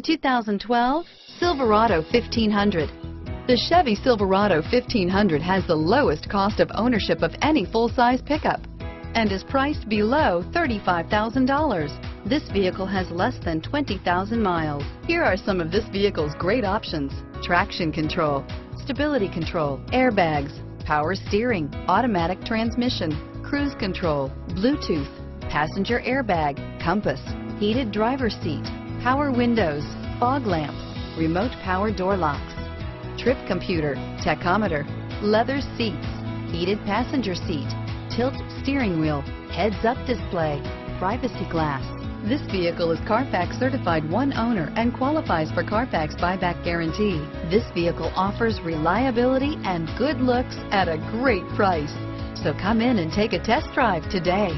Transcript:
2012 Silverado 1500. The Chevy Silverado 1500 has the lowest cost of ownership of any full-size pickup and is priced below $35,000. This vehicle has less than 20,000 miles. Here are some of this vehicle's great options: traction control, stability control, airbags, power steering, automatic transmission, cruise control, Bluetooth, passenger airbag, compass, heated driver's seat, power windows, fog lamps, remote power door locks, trip computer, tachometer, leather seats, heated passenger seat, tilt steering wheel, heads-up display, privacy glass. This vehicle is Carfax certified one owner and qualifies for Carfax buyback guarantee. This vehicle offers reliability and good looks at a great price. So come in and take a test drive today.